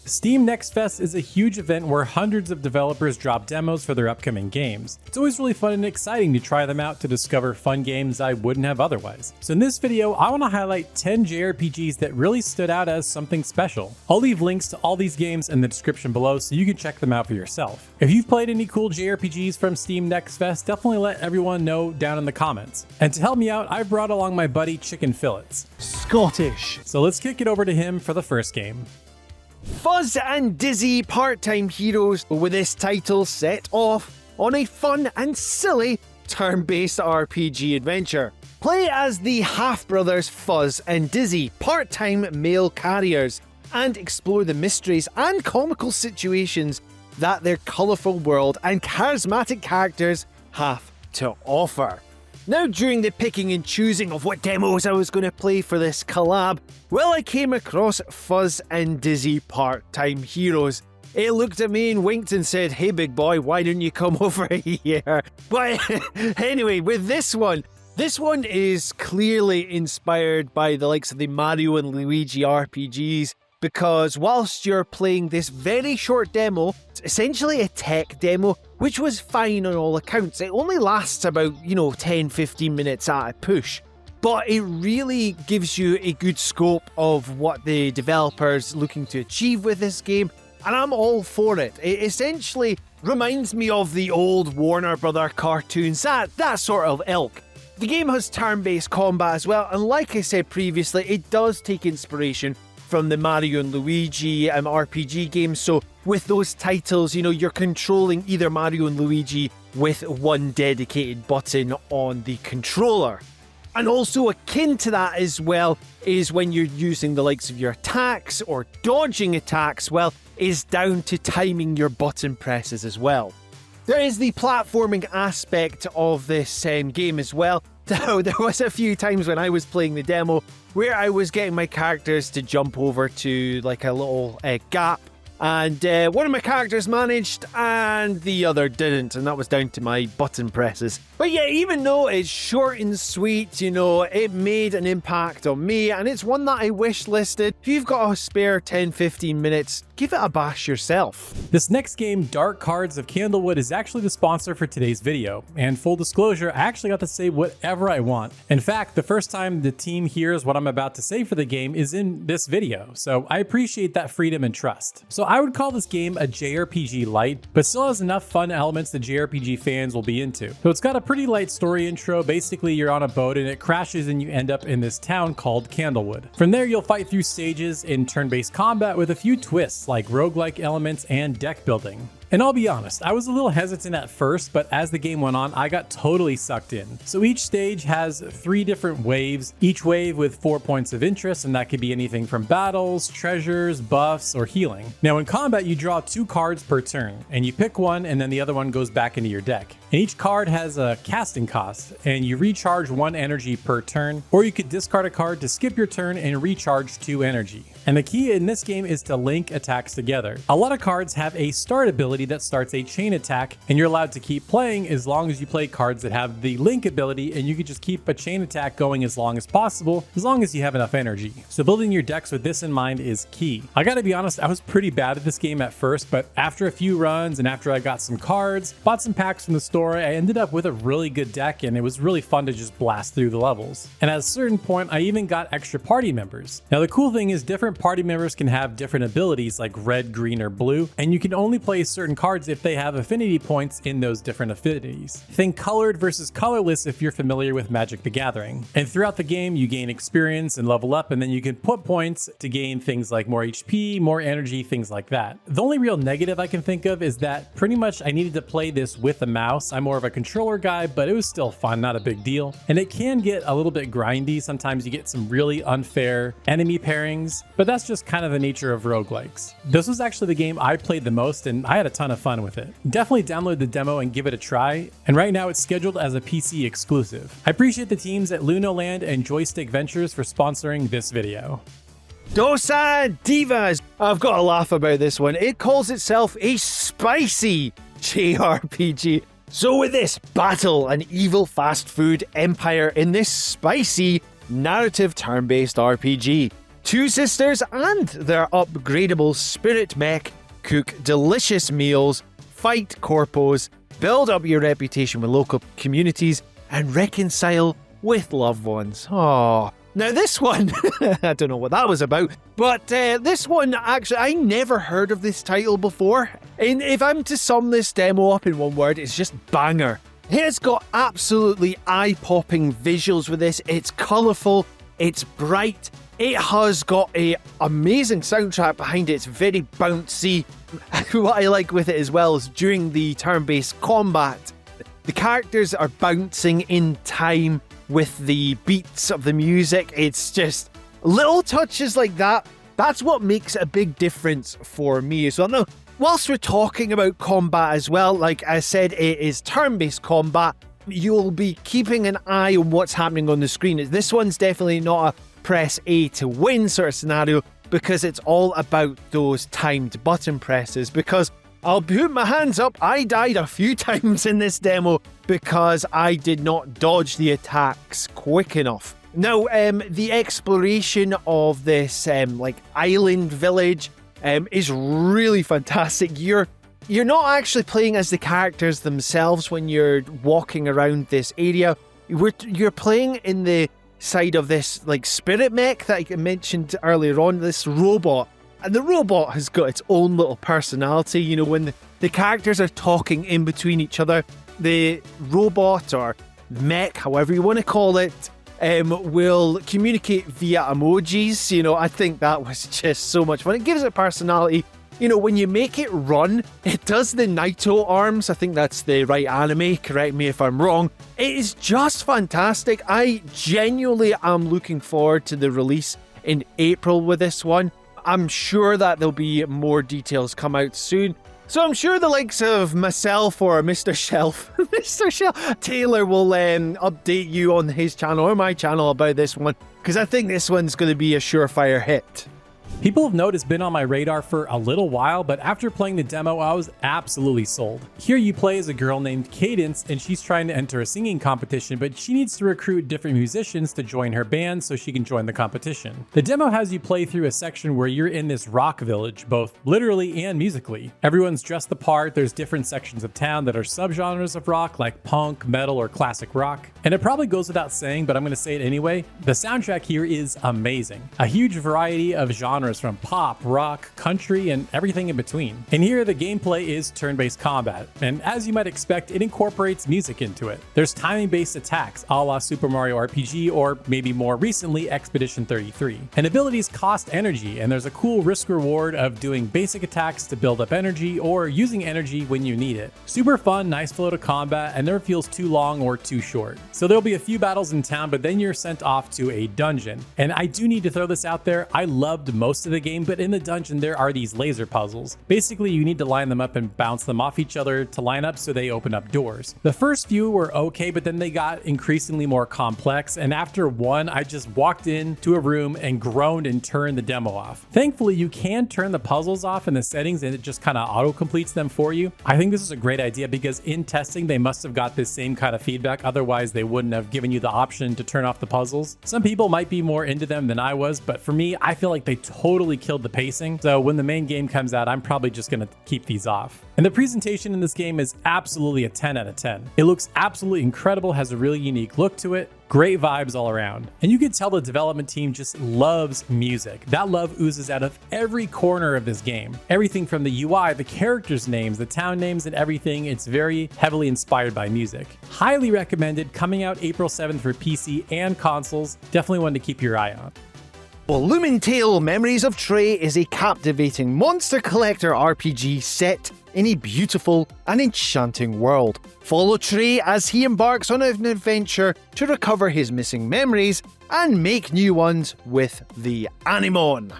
Steam Next Fest is a huge event where hundreds of developers drop demos for their upcoming games. It's always really fun and exciting to try them out to discover fun games I wouldn't have otherwise. So in this video, I want to highlight 10 JRPGs that really stood out as something special. I'll leave links to all these games in the description below so you can check them out for yourself. If you've played any cool JRPGs from Steam Next Fest, definitely let everyone know down in the comments. And to help me out, I've brought along my buddy Chicken Fillets. Scottish. So let's kick it over to him for the first game. Fuzz and Dizzy part-time heroes, with this title set off on a fun and silly turn-based RPG adventure. Play as the half-brothers Fuzz and Dizzy, part-time mail carriers, and explore the mysteries and comical situations that their colourful world and charismatic characters have to offer. Now, during the picking and choosing of what demos I was going to play for this collab, well, I came across Fuzz and Dizzy part-time heroes. It looked at me and winked and said, "Hey big boy, why don't you come over here?" But anyway, with this one is clearly inspired by the likes of the Mario and Luigi RPGs, because whilst you're playing this very short demo, it's essentially a tech demo, which was fine on all accounts. It only lasts about, 10-15 minutes at a push. But it really gives you a good scope of what the developer's looking to achieve with this game, and I'm all for it. It essentially reminds me of the old Warner Brother cartoons, that sort of ilk. The game has turn-based combat as well, and like I said previously, it does take inspiration from the Mario and Luigi RPG games. So with those titles, you're controlling either Mario and Luigi with one dedicated button on the controller. And also akin to that as well is when you're using the likes of your attacks or dodging attacks, well, is down to timing your button presses as well. There is the platforming aspect of this game as well. Now, there was a few times when I was playing the demo where I was getting my characters to jump over to like a little gap, and one of my characters managed and the other didn't, and that was down to my button presses. But yeah, even though it's short and sweet, it made an impact on me, and it's one that I wish listed. If you've got a spare 10-15 minutes, give it a bash yourself. This next game, Dark Cards of Candlewood, is actually the sponsor for today's video. And full disclosure, I actually got to say whatever I want. In fact, the first time the team hears what I'm about to say for the game is in this video, so I appreciate that freedom and trust. So I would call this game a JRPG light, but still has enough fun elements that JRPG fans will be into. So it's got a pretty light story intro. Basically, you're on a boat and it crashes and you end up in this town called Candlewood. From there, you'll fight through stages in turn-based combat with a few twists like roguelike elements and deck building. And I'll be honest, I was a little hesitant at first, but as the game went on, I got totally sucked in. So each stage has 3 different waves, each wave with 4 points of interest, and that could be anything from battles, treasures, buffs, or healing. Now in combat, you draw 2 cards per turn, and you pick one and then the other one goes back into your deck. And each card has a casting cost, and you recharge 1 energy per turn, or you could discard a card to skip your turn and recharge 2 energy. And the key in this game is to link attacks together. A lot of cards have a start ability that starts a chain attack, and you're allowed to keep playing as long as you play cards that have the link ability, and you can just keep a chain attack going as long as possible, as long as you have enough energy. So building your decks with this in mind is key. I gotta be honest, I was pretty bad at this game at first, but after a few runs and after I got some cards, bought some packs from the store, I ended up with a really good deck, and it was really fun to just blast through the levels. And at a certain point, I even got extra party members. Now the cool thing is different party members can have different abilities like red, green, or blue, and you can only play certain cards if they have affinity points in those different affinities. Think colored versus colorless if you're familiar with Magic the Gathering. And throughout the game, you gain experience and level up, and then you can put points to gain things like more HP, more energy, things like that. The only real negative I can think of is that pretty much I needed to play this with a mouse. I'm more of a controller guy, but it was still fun, not a big deal. And it can get a little bit grindy. Sometimes you get some really unfair enemy pairings, but that's just kind of the nature of roguelikes. This was actually the game I played the most, and I had a ton of fun with it. Definitely download the demo and give it a try, and right now it's scheduled as a PC exclusive. I appreciate the teams at Lunoland and Joystick Ventures for sponsoring this video. Dosa Divas! I've got to laugh about this one. It calls itself a spicy JRPG. So with this, battle an evil fast food empire in this spicy narrative turn-based RPG. two sisters and their upgradable spirit mech cook delicious meals, fight corpos, build up your reputation with local communities, and reconcile with loved ones. Oh, now this one, I don't know what that was about, but this one, actually, I never heard of this title before. And if I'm to sum this demo up in one word, it's just banger. It's got absolutely eye-popping visuals with this. It's colourful, it's bright, it has got an amazing soundtrack behind it. It's very bouncy. What I like with it as well is during the turn-based combat, the characters are bouncing in time with the beats of the music. It's just little touches like that. That's what makes a big difference for me as well. Now, whilst we're talking about combat as well, like I said, it is turn-based combat. You'll be keeping an eye on what's happening on the screen. This one's definitely not a press A to win sort of scenario, because it's all about those timed button presses. Because I'll put my hands up, I died a few times in this demo because I did not dodge the attacks quick enough. Now, the exploration of this island village is really fantastic. You're not actually playing as the characters themselves when you're walking around this area. You're playing in the side of this spirit mech that I mentioned earlier on, this robot. And the robot has got its own little personality. You know, when the characters are talking in between each other, the robot or mech, however you want to call it, will communicate via emojis. You know, I think that was just so much fun. It gives it personality. You know, when you make it run, it does the Naito arms. I think that's the right anime. Correct me if I'm wrong. It is just fantastic. I genuinely am looking forward to the release in April with this one. I'm sure that there'll be more details come out soon. So I'm sure the likes of myself or Mr. Shelf, Taylor will update you on his channel or my channel about this one, because I think this one's going to be a surefire hit. People have noticed it's been on my radar for a little while, but after playing the demo, I was absolutely sold. Here you play as a girl named Cadence, and she's trying to enter a singing competition, but she needs to recruit different musicians to join her band so she can join the competition. The demo has you play through a section where you're in this rock village, both literally and musically. Everyone's dressed the part, there's different sections of town that are subgenres of rock, like punk, metal, or classic rock. And it probably goes without saying, but I'm going to say it anyway, the soundtrack here is amazing. A huge variety of genres from pop, rock, country, and everything in between. And here the gameplay is turn-based combat, and as you might expect, it incorporates music into it. There's timing-based attacks a la Super Mario RPG, or maybe more recently Expedition 33. And abilities cost energy, and there's a cool risk-reward of doing basic attacks to build up energy, or using energy when you need it. Super fun, nice flow to combat, and never feels too long or too short. So there'll be a few battles in town, but then you're sent off to a dungeon. And I do need to throw this out there, I loved most of the game, but in the dungeon there are these laser puzzles. Basically, you need to line them up and bounce them off each other to line up so they open up doors. The first few were okay, but then they got increasingly more complex, and after one, I just walked into a room and groaned and turned the demo off. Thankfully, you can turn the puzzles off in the settings and it just kind of auto-completes them for you. I think this is a great idea because in testing, they must have got this same kind of feedback, otherwise they wouldn't have given you the option to turn off the puzzles. Some people might be more into them than I was, but for me, I feel like they totally killed the pacing. So when the main game comes out, I'm probably just going to keep these off. And the presentation in this game is absolutely a 10 out of 10. It looks absolutely incredible, has a really unique look to it. Great vibes all around. And you can tell the development team just loves music. That love oozes out of every corner of this game. Everything from the UI, the characters' names, the town names, and everything, it's very heavily inspired by music. Highly recommended, coming out April 7th for PC and consoles. Definitely one to keep your eye on. Well, LumenTale Memories of Trey is a captivating monster collector RPG set in a beautiful and enchanting world. Follow Trey as he embarks on an adventure to recover his missing memories and make new ones with the Anemone.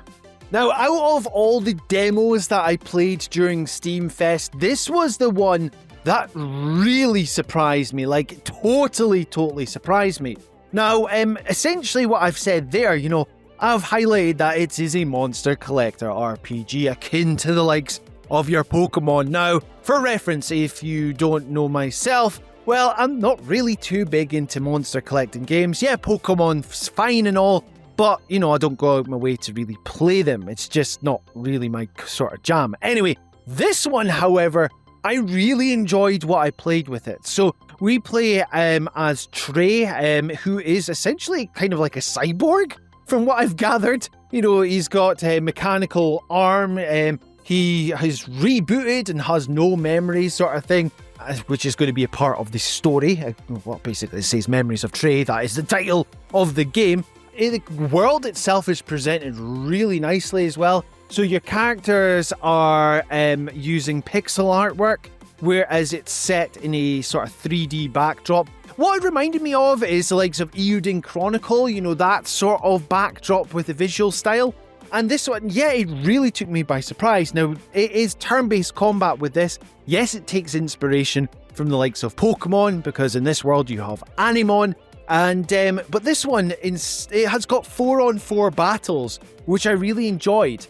Now, out of all the demos that I played during Steam Fest, this was the one that really surprised me, like totally surprised me. Now, essentially what I've said there, you know, I've highlighted that it is a monster collector RPG akin to the likes of your Pokemon. Now, for reference, if you don't know myself, well, I'm not really too big into monster collecting games. Yeah, Pokemon's fine and all, but, you know, I don't go out my way to really play them. It's just not really my sort of jam. Anyway, this one, however, I really enjoyed what I played with it. So we play as Trey, who is essentially kind of like a cyborg, from what I've gathered. You know, he's got a mechanical arm, he has rebooted and has no memories sort of thing, which is going to be a part of the story. Well, basically it says Memories of Trey, that is the title of the game. The world itself is presented really nicely as well. So your characters are using pixel artwork, whereas it's set in a sort of 3D backdrop. What it reminded me of is the likes of Eiyuden Chronicle, you know, that sort of backdrop with the visual style. And this one, yeah, it really took me by surprise. Now, it is turn-based combat with this. Yes, it takes inspiration from the likes of Pokemon, because in this world you have Animon. And but this one, it has got 4-on-4 battles, which I really enjoyed.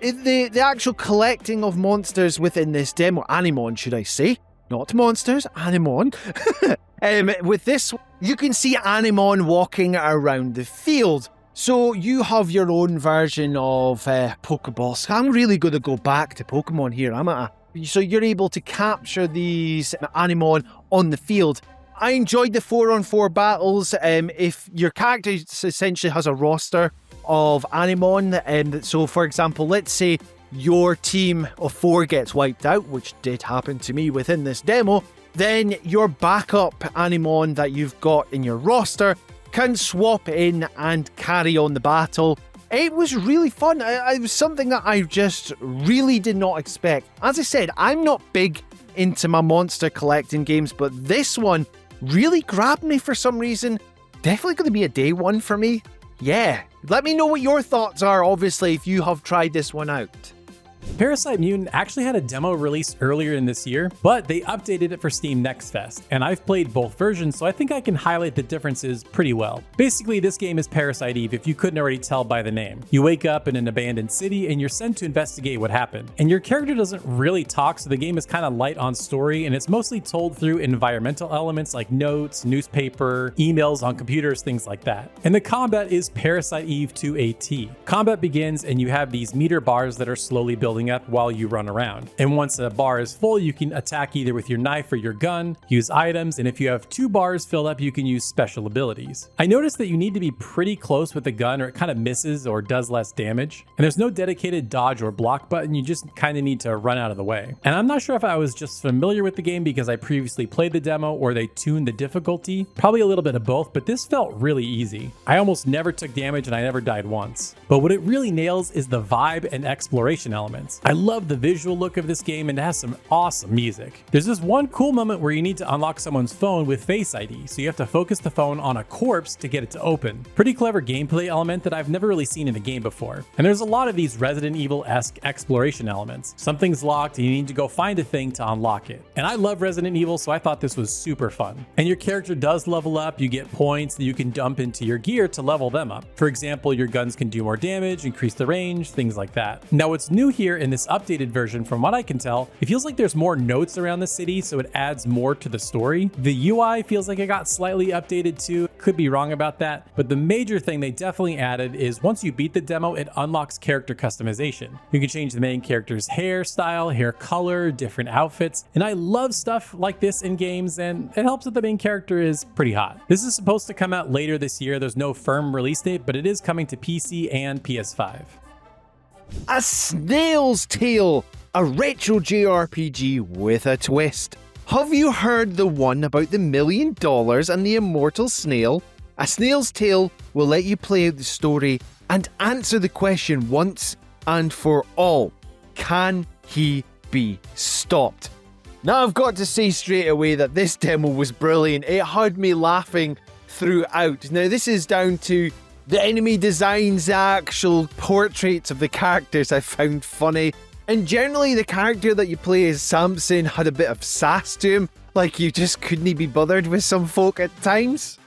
The actual collecting of monsters within this demo, Animon should I say, not monsters, Animon. With this, you can see Animon walking around the field. So you have your own version of Pokeballs. I'm really going to go back to Pokemon here, So you're able to capture these Animon on the field. I enjoyed the 4-on-4 battles. If your character essentially has a roster of Animon, so for example, let's say your team of 4 gets wiped out, which did happen to me within this demo, then your backup Animon that you've got in your roster can swap in and carry on the battle. It was really fun. It was something that I just really did not expect. As I said, I'm not big into my monster collecting games, but this one really grabbed me for some reason. Definitely going to be a day one for me. Yeah, let me know what your thoughts are, obviously, if you have tried this one out. Parasite Mutant actually had a demo released earlier in this year, but they updated it for Steam Next Fest, and I've played both versions, so I think I can highlight the differences pretty well. Basically, this game is Parasite Eve if you couldn't already tell by the name. You wake up in an abandoned city and you're sent to investigate what happened. And your character doesn't really talk, so the game is kind of light on story, and it's mostly told through environmental elements like notes, newspaper, emails on computers, things like that. And the combat is Parasite Eve to a T. Combat begins and you have these meter bars that are slowly building up while you run around. And once a bar is full, you can attack either with your knife or your gun, use items, and if you have 2 bars filled up, you can use special abilities. I noticed that you need to be pretty close with the gun or it kind of misses or does less damage. And there's no dedicated dodge or block button, you just kind of need to run out of the way. And I'm not sure if I was just familiar with the game because I previously played the demo or they tuned the difficulty. Probably a little bit of both, but this felt really easy. I almost never took damage and I never died once. But what it really nails is the vibe and exploration elements. I love the visual look of this game and it has some awesome music. There's this one cool moment where you need to unlock someone's phone with Face ID, so you have to focus the phone on a corpse to get it to open. Pretty clever gameplay element that I've never really seen in a game before. And there's a lot of these Resident Evil-esque exploration elements. Something's locked and you need to go find a thing to unlock it. And I love Resident Evil, so I thought this was super fun. And your character does level up, you get points that you can dump into your gear to level them up. For example, your guns can do more damage, increase the range, things like that. Now what's new here in this updated version, from what I can tell, it feels like there's more notes around the city, so it adds more to the story. The UI feels like it got slightly updated too. Could be wrong about that, but the major thing they definitely added is once you beat the demo, it unlocks character customization. You can change the main character's hairstyle, hair color, different outfits, and I love stuff like this in games, and it helps that the main character is pretty hot. This is supposed to come out later this year. There's no firm release date, but it is coming to PC and PS5. A Snail's Tale, a retro JRPG with a twist. Have you heard the one about the $1 million and the immortal snail? A Snail's Tale will let you play out the story and answer the question once and for all. Can he be stopped? Now I've got to say straight away that this demo was brilliant. It had me laughing throughout. Now this is down to the enemy designs, the actual portraits of the characters I found funny. And generally the character that you play as Samson had a bit of sass to him, like you just couldn't be bothered with some folk at times.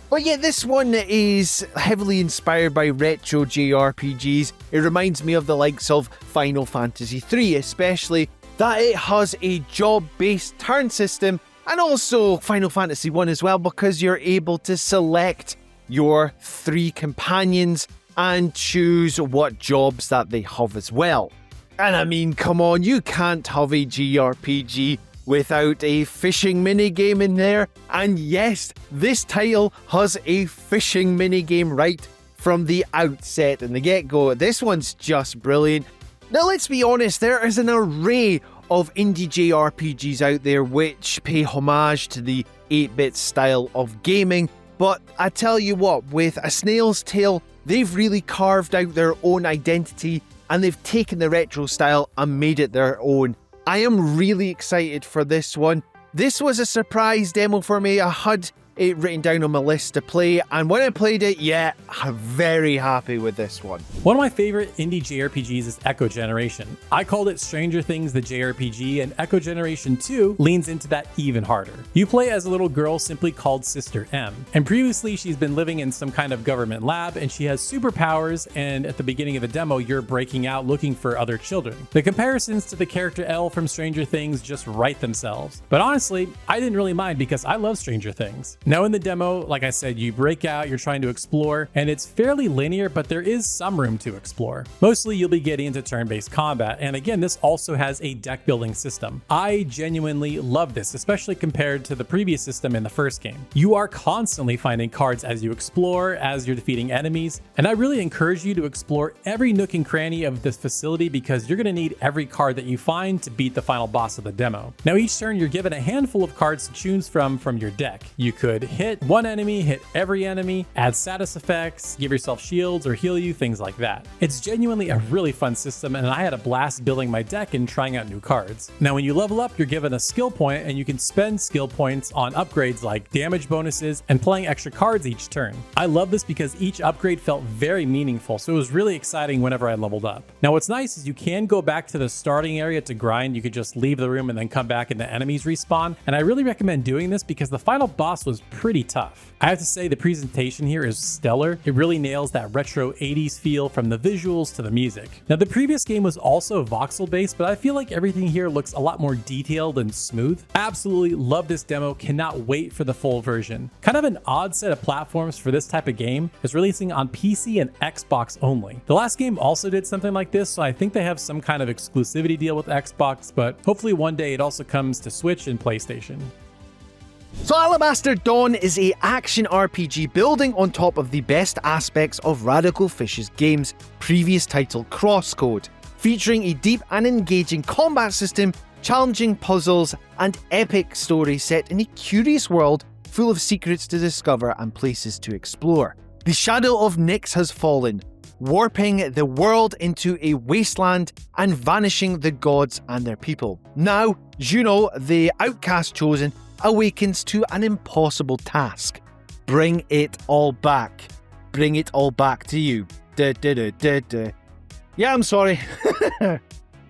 But yeah, this one is heavily inspired by retro JRPGs. It reminds me of the likes of Final Fantasy III, especially that it has a job-based turn system, and also Final Fantasy I as well, because you're able to select your 3 companions and choose what jobs that they have as well. And I mean, come on, you can't have a JRPG without a fishing minigame in there. And yes, this title has a fishing minigame right from the outset and the get-go. This one's just brilliant. Now let's be honest, there is an array of indie JRPGs out there which pay homage to the 8-bit style of gaming, but I tell you what, with A Snail's Tale, they've really carved out their own identity and they've taken the retro style and made it their own. I am really excited for this one. This was a surprise demo for me. I had it written down on my list to play, and when I played it, yeah, I'm very happy with this one. One of my favorite indie JRPGs is Echo Generation. I called it Stranger Things the JRPG, and Echo Generation 2 leans into that even harder. You play as a little girl simply called Sister M, and previously she's been living in some kind of government lab and she has superpowers, and at the beginning of the demo you're breaking out looking for other children. The comparisons to the character Elle from Stranger Things just write themselves. But honestly, I didn't really mind because I love Stranger Things. Now in the demo, like I said, you break out, you're trying to explore, and it's fairly linear, but there is some room to explore. Mostly you'll be getting into turn-based combat, and again, this also has a deck building system. I genuinely love this, especially compared to the previous system in the first game. You are constantly finding cards as you explore, as you're defeating enemies, and I really encourage you to explore every nook and cranny of this facility because you're going to need every card that you find to beat the final boss of the demo. Now each turn you're given a handful of cards to choose from your deck. You could hit one enemy, hit every enemy, add status effects, give yourself shields or heal you, things like that. It's genuinely a really fun system, and I had a blast building my deck and trying out new cards. Now when you level up, you're given a skill point and you can spend skill points on upgrades like damage bonuses and playing extra cards each turn. I love this because each upgrade felt very meaningful, so it was really exciting whenever I leveled up. Now what's nice is you can go back to the starting area to grind. You could just leave the room and then come back and the enemies respawn, and I really recommend doing this because the final boss was pretty tough. I have to say the presentation here is stellar. It really nails that retro 80s feel from the visuals to the music. Now the previous game was also voxel based, but I feel like everything here looks a lot more detailed and smooth. Absolutely love this demo, cannot wait for the full version. Kind of an odd set of platforms for this type of game, is releasing on PC and Xbox only. The last game also did something like this, so I think they have some kind of exclusivity deal with Xbox, but hopefully one day it also comes to Switch and PlayStation. So Alabaster Dawn is a action RPG building on top of the best aspects of Radical Fish's game's previous title Crosscode, featuring a deep and engaging combat system, challenging puzzles, and epic story set in a curious world full of secrets to discover and places to explore. The shadow of Nyx has fallen, warping the world into a wasteland and vanishing the gods and their people. Now, Juno, the outcast chosen, awakens to an impossible task. Bring it all back. Bring it all back to you. Yeah, I'm sorry.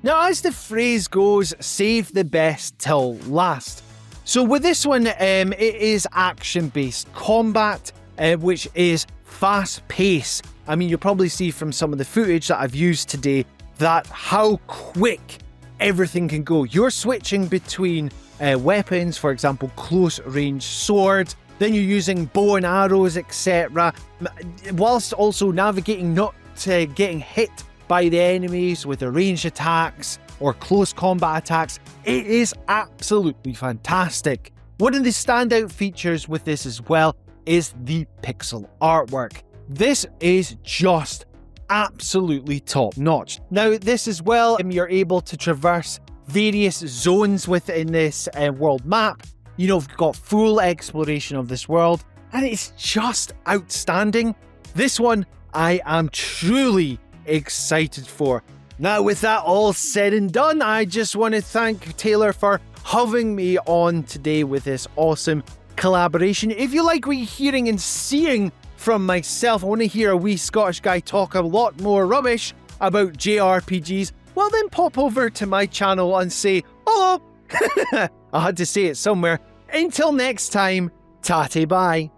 Now, as the phrase goes, save the best till last. So with this one, it is action-based combat, which is fast-paced. I mean, you'll probably see from some of the footage that I've used today that how quick everything can go. You're switching between weapons, for example, close-range swords, then you're using bow and arrows, etc., whilst also navigating not getting hit by the enemies with the ranged attacks or close combat attacks. It is absolutely fantastic. One of the standout features with this as well is the pixel artwork. This is just absolutely top notch. Now this as well, you're able to traverse various zones within this world map. You know, you've got full exploration of this world, and it's just outstanding. This one I am truly excited for. Now with that all said and done, I just want to thank Taylor for having me on today with this awesome collaboration. If you like what you're hearing and seeing from myself, I want to hear a wee Scottish guy talk a lot more rubbish about JRPGs, well then pop over to my channel and say, hello! I had to say it somewhere. Until next time, tatty bye.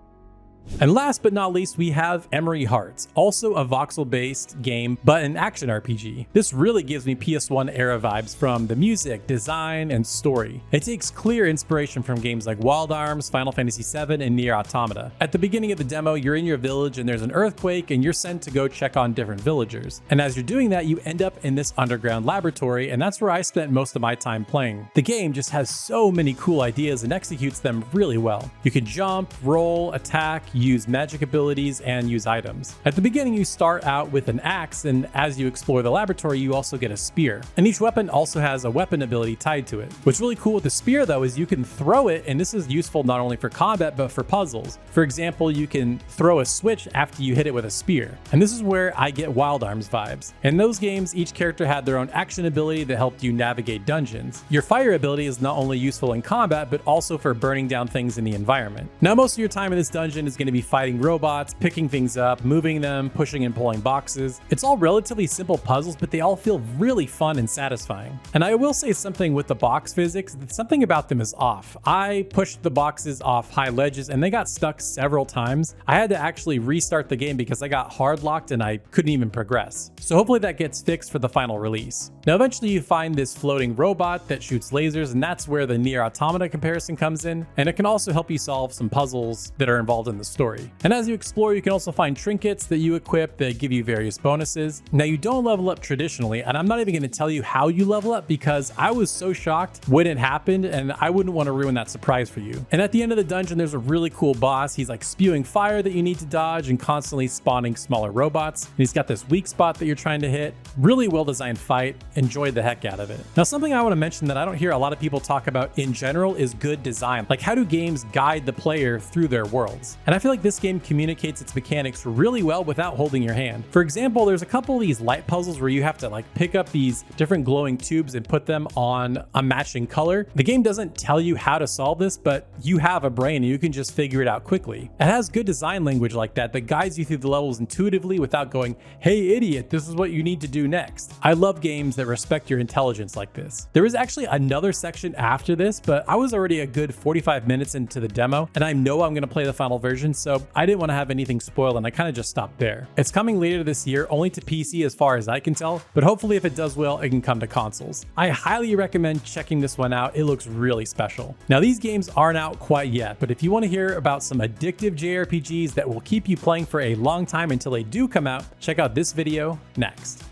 And last but not least, we have Emery Hearts, also a voxel-based game, but an action RPG. This really gives me PS1 era vibes from the music, design, and story. It takes clear inspiration from games like Wild Arms, Final Fantasy VII, and Nier Automata. At the beginning of the demo, you're in your village and there's an earthquake and you're sent to go check on different villagers. And as you're doing that, you end up in this underground laboratory, and that's where I spent most of my time playing. The game just has so many cool ideas and executes them really well. You can jump, roll, attack, use magic abilities, and use items. At the beginning, you start out with an axe, and as you explore the laboratory, you also get a spear. And each weapon also has a weapon ability tied to it. What's really cool with the spear though is you can throw it, and this is useful not only for combat but for puzzles. For example, you can throw a switch after you hit it with a spear. And this is where I get Wild Arms vibes. In those games, each character had their own action ability that helped you navigate dungeons. Your fire ability is not only useful in combat, but also for burning down things in the environment. Now, most of your time in this dungeon is going to be fighting robots, picking things up, moving them, pushing and pulling boxes. It's all relatively simple puzzles, but they all feel really fun and satisfying. And I will say something with the box physics, that something about them is off. I pushed the boxes off high ledges and they got stuck several times. I had to actually restart the game because I got hard locked and I couldn't even progress. So hopefully that gets fixed for the final release. Now eventually you find this floating robot that shoots lasers, and that's where the Nier Automata comparison comes in, and it can also help you solve some puzzles that are involved in the story. And as you explore, you can also find trinkets that you equip that give you various bonuses. Now you don't level up traditionally, and I'm not even going to tell you how you level up because I was so shocked when it happened and I wouldn't want to ruin that surprise for you. And at the end of the dungeon, there's a really cool boss. He's like spewing fire that you need to dodge and constantly spawning smaller robots. And he's got this weak spot that you're trying to hit. Really well designed fight. Enjoyed the heck out of it. Now something I want to mention that I don't hear a lot of people talk about in general is good design. Like, how do games guide the player through their worlds? And I feel like this game communicates its mechanics really well without holding your hand. For example, there's a couple of these light puzzles where you have to like pick up these different glowing tubes and put them on a matching color. The game doesn't tell you how to solve this, but you have a brain and you can just figure it out quickly. It has good design language like that guides you through the levels intuitively without going, "Hey idiot, this is what you need to do next." I love games that respect your intelligence like this. There is actually another section after this, but I was already a good 45 minutes into the demo and I know I'm going to play the final version, so I didn't want to have anything spoiled and I kind of just stopped there. It's coming later this year, only to PC as far as I can tell, but hopefully if it does well, it can come to consoles. I highly recommend checking this one out. It looks really special. Now these games aren't out quite yet, but if you want to hear about some addictive JRPGs that will keep you playing for a long time until they do come out, check out this video next.